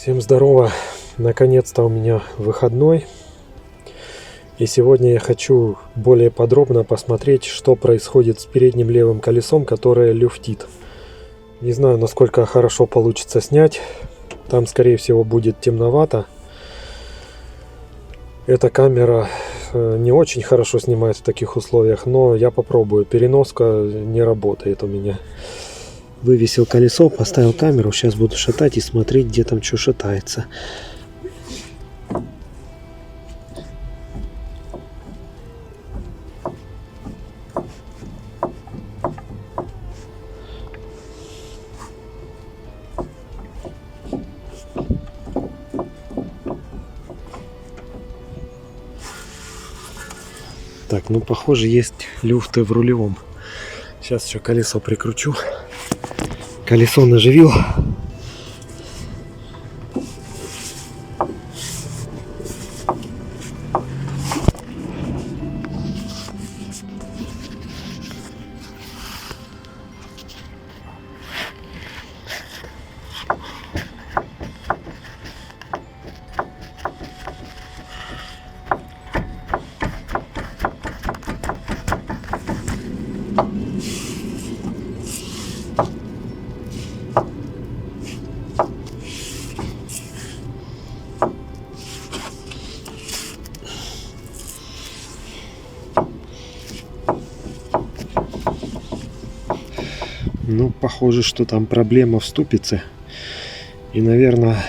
Всем здорово! Наконец-то у меня выходной. И сегодня я хочу более подробно посмотреть, что происходит с передним левым колесом, которое люфтит. Не знаю, насколько хорошо получится снять. Там, скорее всего, будет темновато. Эта камера не очень хорошо снимает в таких условиях, но я попробую. Переноска не работает у меня. Вывесил колесо, поставил камеру. Сейчас буду шатать и смотреть, где там что шатается. Так, ну похоже, есть люфты в рулевом. Сейчас еще колесо прикручу. Колесо наживил. Ну, похоже, что там проблема в ступице. И, наверное,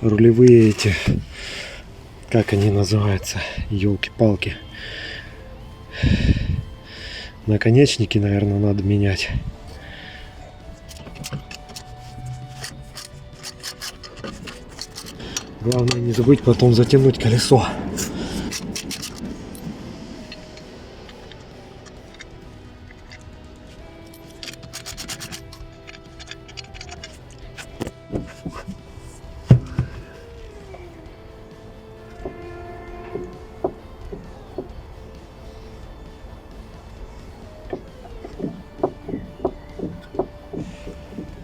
рулевые эти, как они называются, елки-палки. Наконечники, наверное, надо менять. Главное не забыть потом затянуть колесо.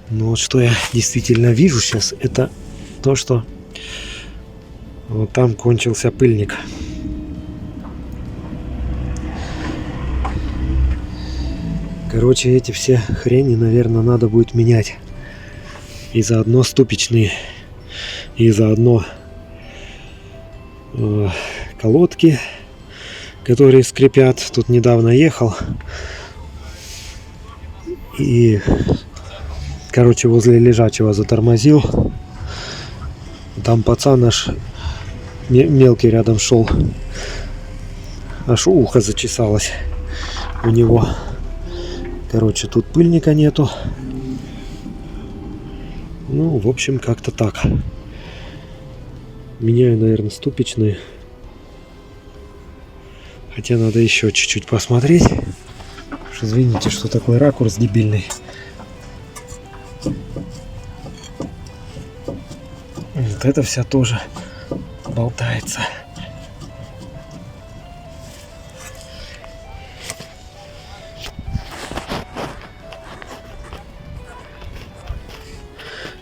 Но вот что я действительно вижу сейчас, это то, что вот там кончился пыльник. Короче, эти все хрени, наверное, надо будет менять. И заодно ступичные, и заодно колодки, которые скрипят. Тут недавно ехал. И, короче, возле лежачего затормозил. Там пацан аж мелкий рядом шел. Аж ухо зачесалось у него. Короче, тут пыльника нету. Ну, в общем, как-то так. Меняю, наверное, ступичные. Хотя надо еще чуть-чуть посмотреть. Извините, что такой ракурс дебильный. Вот это вся тоже болтается.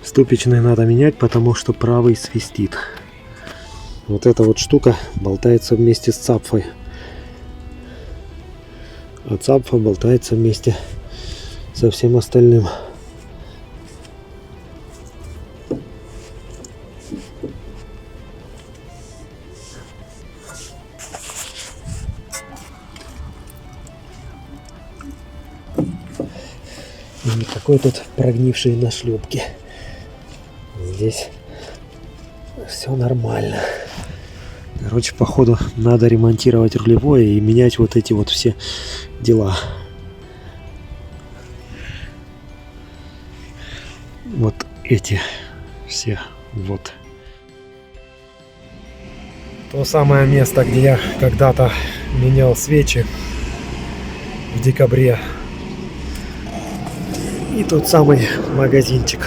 Ступичные надо менять, потому что правый свистит. Вот эта вот штука болтается вместе с цапфой. А цапфа болтается вместе со всем остальным. И никакой тут прогнившей нашлепки. Здесь все нормально. Короче, походу надо ремонтировать рулевое и менять вот эти вот все дела. Вот эти все вот. То самое место, где я когда-то менял свечи в декабре. И тот самый магазинчик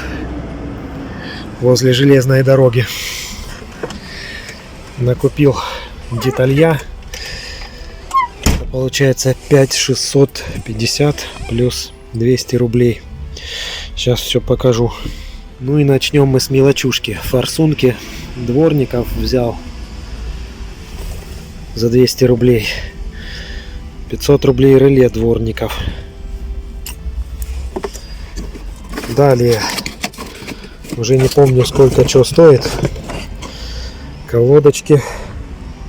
возле железной дороги. Накупил деталья. Это получается 5650 плюс 200 рублей. Сейчас все покажу. Ну и начнем мы с мелочушки. Форсунки дворников взял за 200 рублей. 500 рублей реле дворников. Далее, уже не помню сколько что стоит. Колодочки.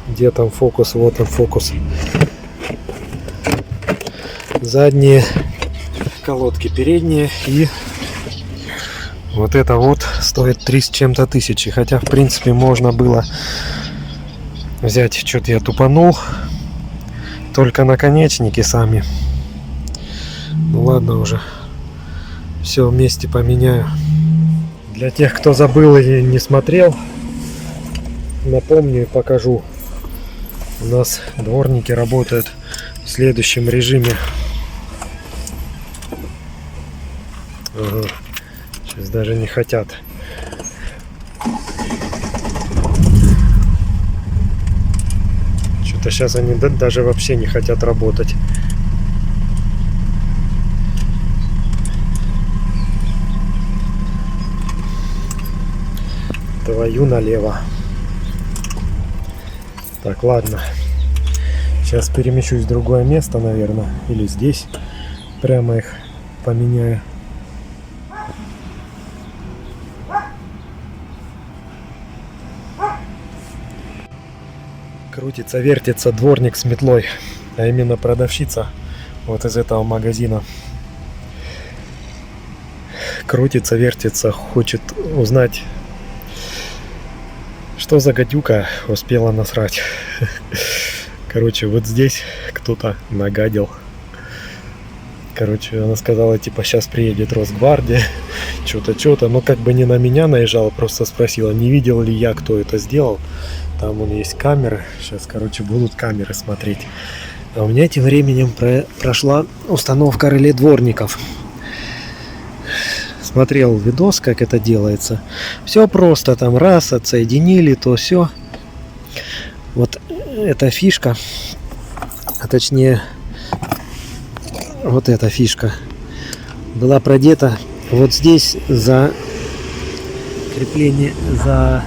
Где там фокус? Вот он фокус. Задние колодки, передние. И вот это вот стоит 3 с чем-то тысячи. Хотя в принципе можно было взять, что-то я тупанул. Только наконечники сами. Ну ладно уже. Все вместе поменяю. Для тех, кто забыл и не смотрел, напомню и покажу. У нас дворники работают в следующем режиме. Ага. Сейчас даже не хотят. Что-то сейчас они даже вообще не хотят работать. Твою налево. Так, ладно. Сейчас перемещусь в другое место, наверное. Или здесь. Прямо их поменяю. Крутится, вертится дворник с метлой. А именно продавщица вот из этого магазина. Крутится, вертится, хочет узнать, что за гадюка успела насрать. Короче, вот здесь кто-то нагадил. Короче, она сказала, типа, сейчас приедет Росгвардия, что-то. Но как бы не на меня наезжала, просто спросила, не видел ли я, кто это сделал. Там вон есть камеры. Сейчас, короче, будут камеры смотреть. А у меня тем временем прошла установка реле дворников. Смотрел видос, как это делается. Все просто, там раз, отсоединили, то все. Вот эта фишка, а точнее, вот эта фишка была продета вот здесь за крепление, за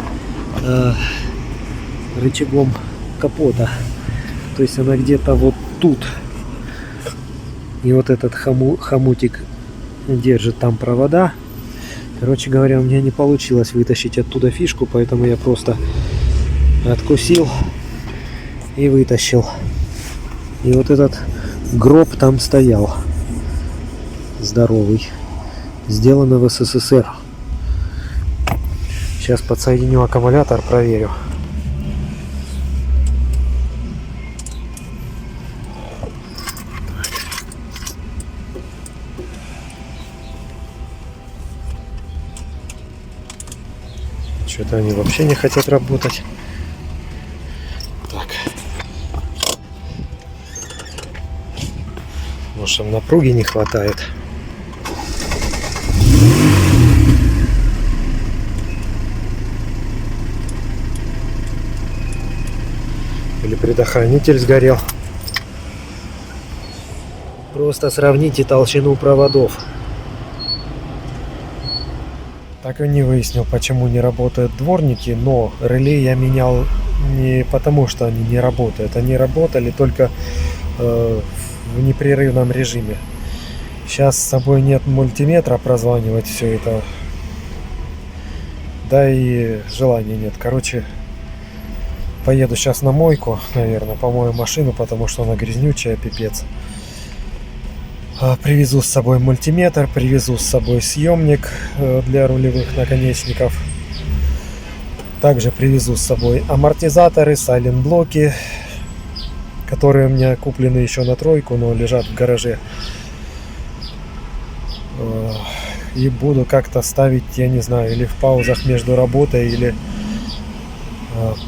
рычагом капота. То есть она где-то вот тут. И вот этот хомутик держит там провода. Короче говоря, у меня не получилось вытащить оттуда фишку, поэтому я просто откусил и вытащил. И вот этот гроб там стоял. Здоровый. Сделано в СССР. Сейчас подсоединю аккумулятор, проверю. Что-то они вообще не хотят работать. Так. Может, им напруги не хватает. Или предохранитель сгорел. Просто сравните толщину проводов. Так и не выяснил, почему не работают дворники, но реле я менял не потому, что они не работают. Они работали только в непрерывном режиме. Сейчас с собой нет мультиметра прозванивать все это. Да и желания нет. Короче, поеду сейчас на мойку, наверное, помою машину, потому что она грязнючая, пипец. Привезу с собой мультиметр, привезу с собой съемник для рулевых наконечников. Также привезу с собой амортизаторы, сайлент-блоки, которые у меня куплены еще на тройку, но лежат в гараже. И буду как-то ставить, я не знаю, или в паузах между работой, или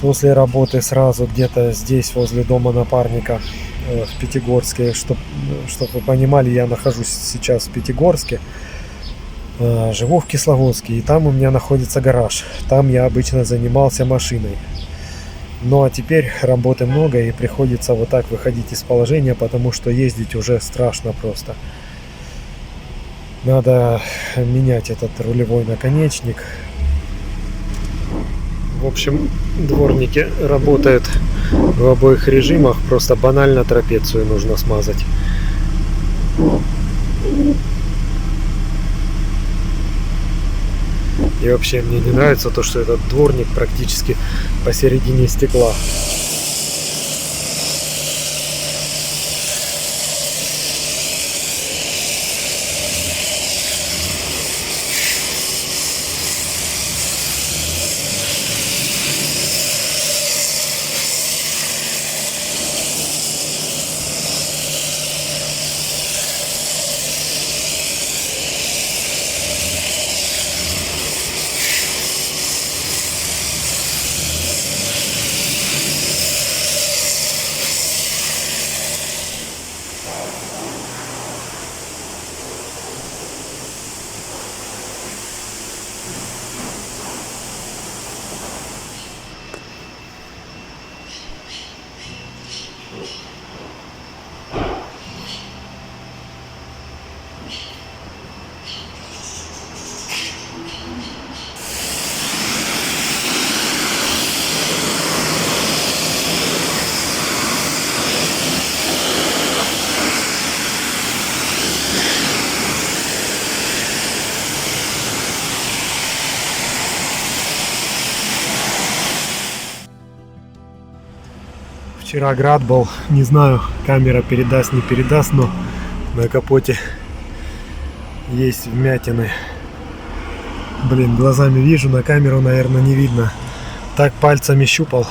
после работы сразу где-то здесь, возле дома напарника в Пятигорске. Чтобы вы понимали, я нахожусь сейчас в Пятигорске, живу в Кисловодске, и там у меня находится гараж. Там я обычно занимался машиной. Ну а теперь работы много, и приходится вот так выходить из положения, потому что ездить уже страшно просто. Надо менять этот рулевой наконечник. В общем, дворники работают в обоих режимах, просто банально трапецию нужно смазать. И вообще мне не нравится то, что этот дворник практически посередине стекла. Вчера град был, не знаю, камера передаст, не передаст, но на капоте есть вмятины. Блин, глазами вижу, на камеру, наверное, не видно. Так пальцами щупал.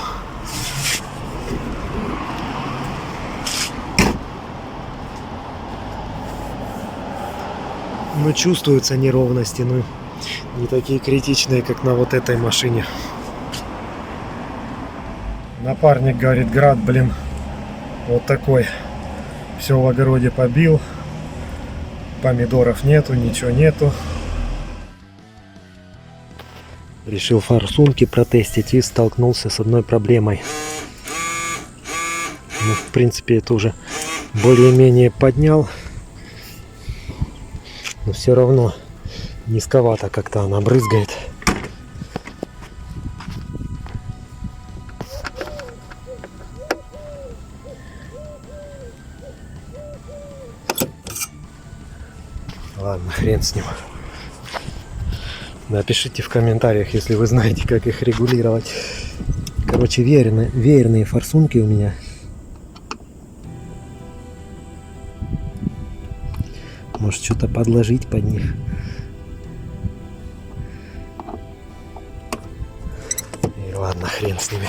Но чувствуются неровности, но не такие критичные, как на вот этой машине. Напарник говорит, град, блин, вот такой. Все в огороде побил. Помидоров нету, ничего нету. Решил форсунки протестить и столкнулся с одной проблемой. Ну, в принципе, это уже более-менее поднял. Но все равно низковато как-то она брызгает. Ладно, хрен с ним. Напишите в комментариях, если вы знаете, как их регулировать. Короче, веерные форсунки у меня. Может, что-то подложить под них. И ладно, хрен с ними.